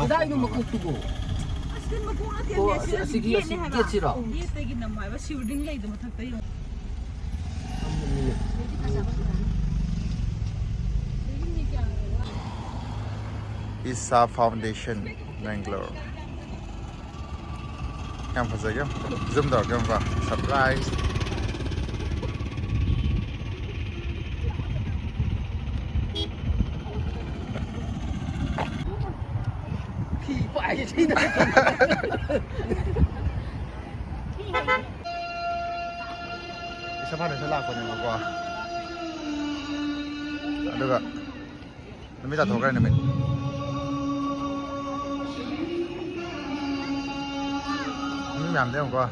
Dai no makutugo. Askin makung ati Oh, message. sige, sige, sira. Ye tagi namma ba shooting lay dum thakta yo. Isa Foundation Bangalore. Yang fazayım. Zoom da bakıyorum bak. Surprise. Phải chứ này. Isa pa rin sa lako niyo magwa. Ano ka? Namita to kaya namin. Ano miyam din magwa?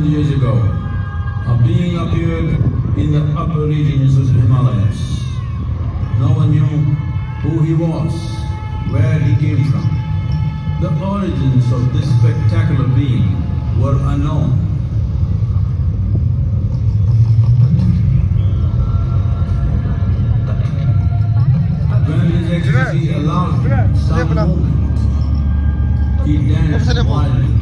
Years ago, a being appeared in the upper regions of the Himalayas. No one knew who he was, where he came from. The origins of this spectacular being were unknown. When his ecstasy allowed some movement, he danced wildly.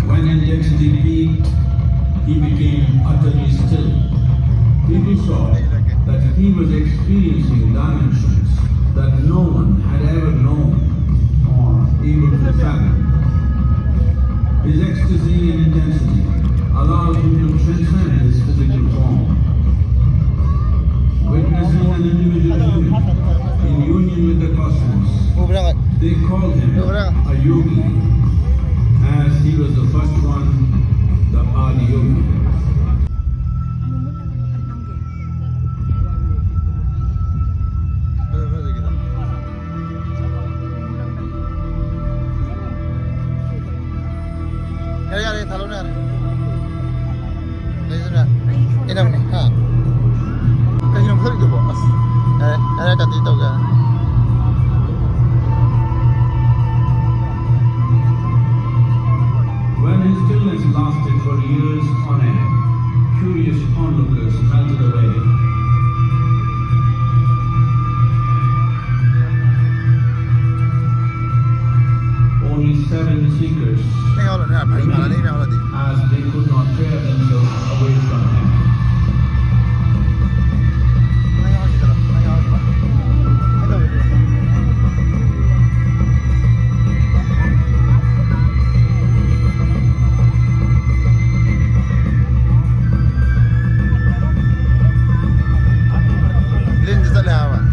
When intensity peaked, he became utterly still. People saw that he was experiencing dimensions that no one had ever known or able to fathom. His ecstasy and intensity allowed him to transcend his physical form tau ka. When his stillness lasted for years on end, curious onlookers melted away. Only 7 seekers, Ni kalau ni apa? Malah ni kalau di. as they could not tear themselves away from him. Lin je tak leh awak.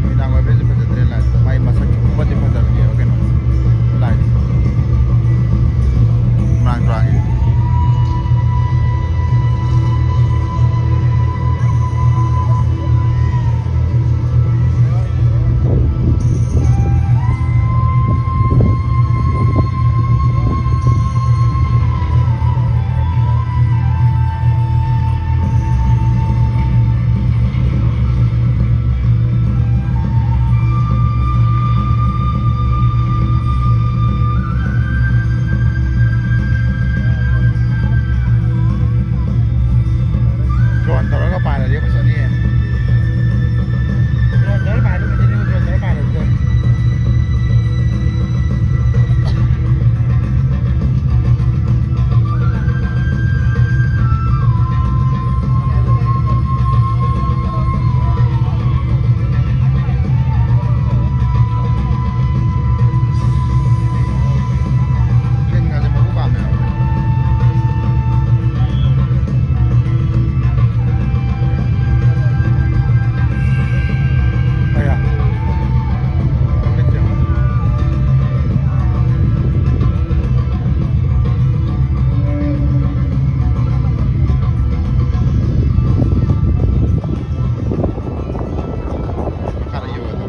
Bilang apa sih pada train lain. Mai masa cepat di pada dia, okey no. Lain. Merang-merang ini. Tuan taruh ke pada dia pasal ni. Tuan taruh pada macam ni, tuan taruh pada tu. Lin ngaji mahu kami. Ayah. Betul. Karyo tu.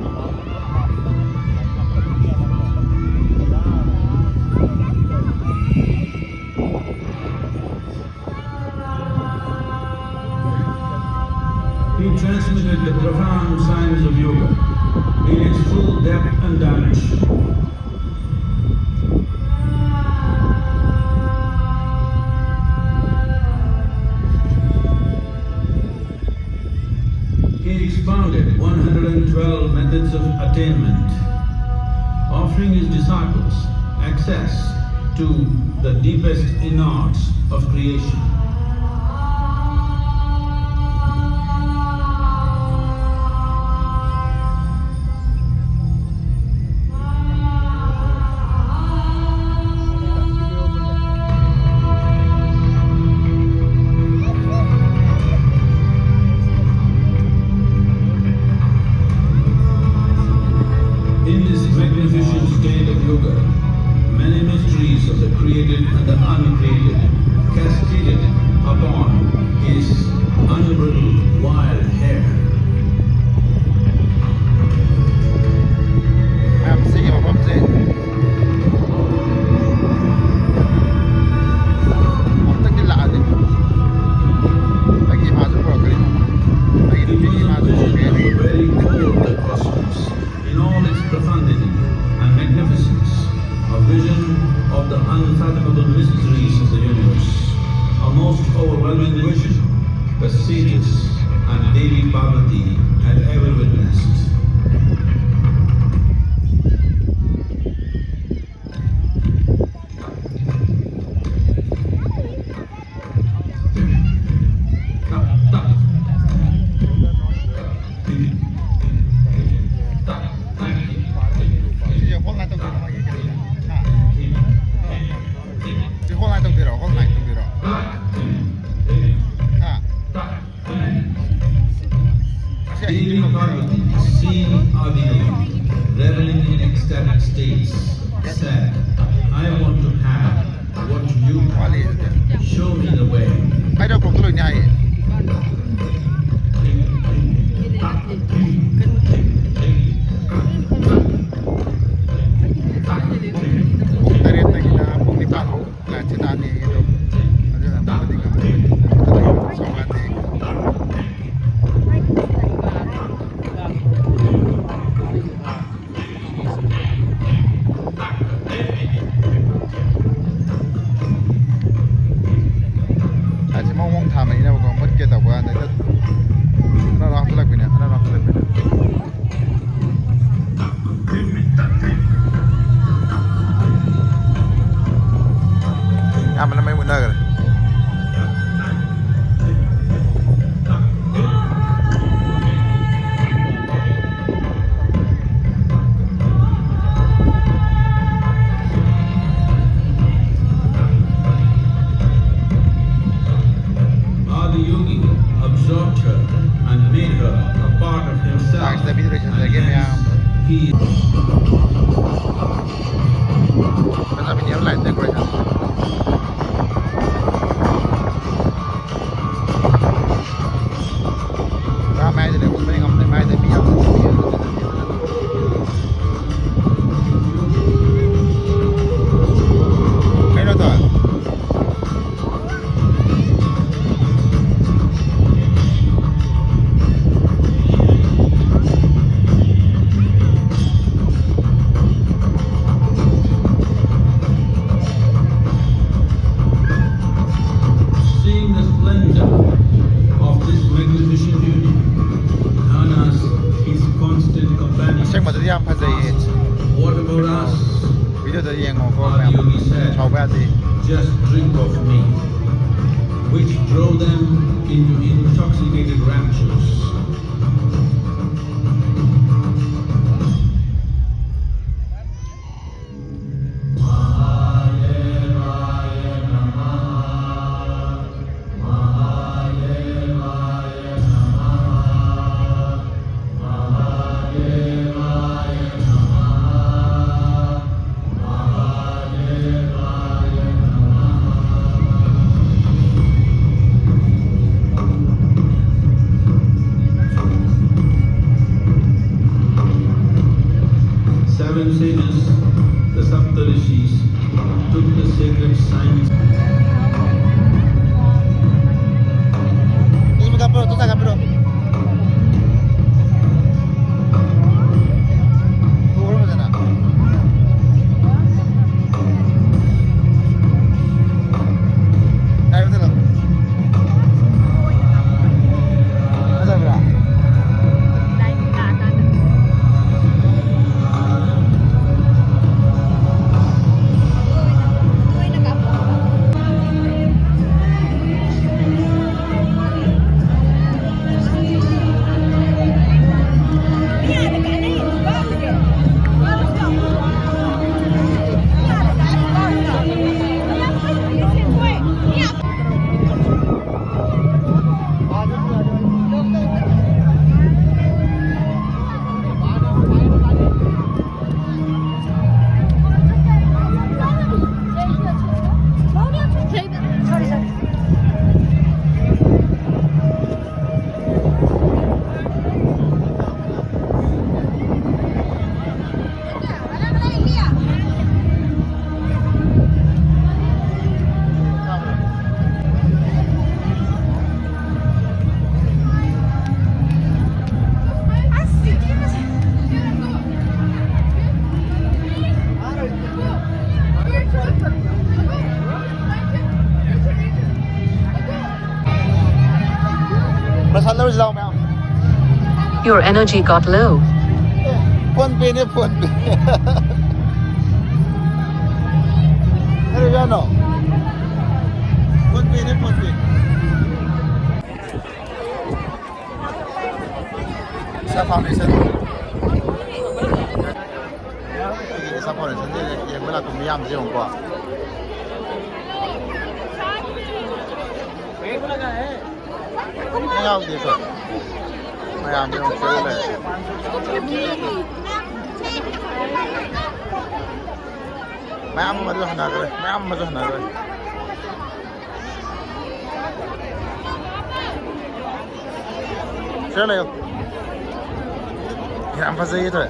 He transmitted the profound science of yoga in its full depth and dimension. He expounded 112 methods of attainment, offering his disciples access to the deepest innards of creation. In this magnificent state of yoga, many mysteries of the created and the uncreated cascaded upon his unbridled wild hair. Mesti apa mesti? Apa tak gila ada? Lagi masuk program. Lagi It was tinggi a masuk vision of program. the very core of the cosmos in all its profundity and magnificence, a vision of the unfathomable mysteries of the universe, a most overwhelming vision the sages and Devi Parvati had ever witnessed. Chỉ hôm nay tôi đi nói cái gì? Chỉ hôm nay tôi đi rồi, hôm nay tôi đi rồi. Devi Parvati, seeing Adidevi, reveling in ecstatic states, said, I want to have what you Wali. have. Show me the way. Ai đâu cũng tôi nhảy. for us, ဗီဒီယိုတည်းရင်ကိုမ Adiyogi said, 6ပဲသေး just drink of me, which drove them into intoxicated raptures. Seven sages, the Saptarishis, took the sacred signs. Ini kapro, tu tak kapro. Turun macam mana? Ayo betul. Macam mana? Masalah lu jauh macam. Your energy got low. Pun ni pun. Ada yang no. Pun ni pun. Saya foundation. Ini saya foundation ni yang mana tu miam je orang kuat.ไม่เอาดีสุดพยายามไม่ต้องซื้อเลยไม่เอามาดูขนาดเลยไม่เอามาดูขนาดเลยซื้อเลยอย่ามาซื้อเลย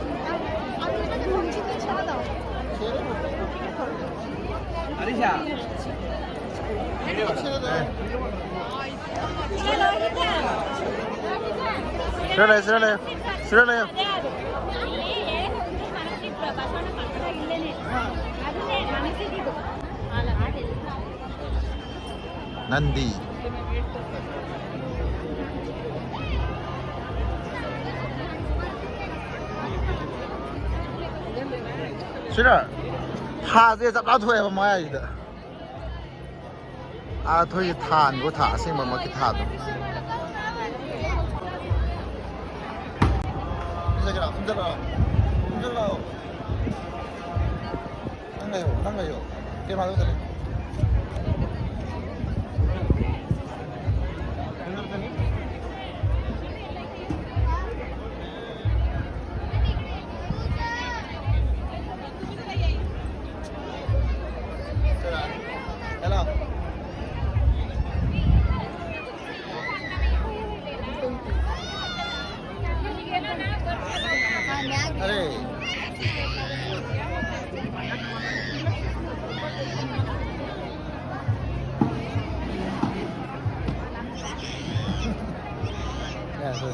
ซื้อเลยนั่นดีซื้อเลยท่าจะจับเอาถ้วยมาไม่ได้ ถ้วยทานกูถ่าสิ่งมันมาคิดถ่าตัว흔들어. 난가요. 꽤 많이 흔들어. Hello. Yes.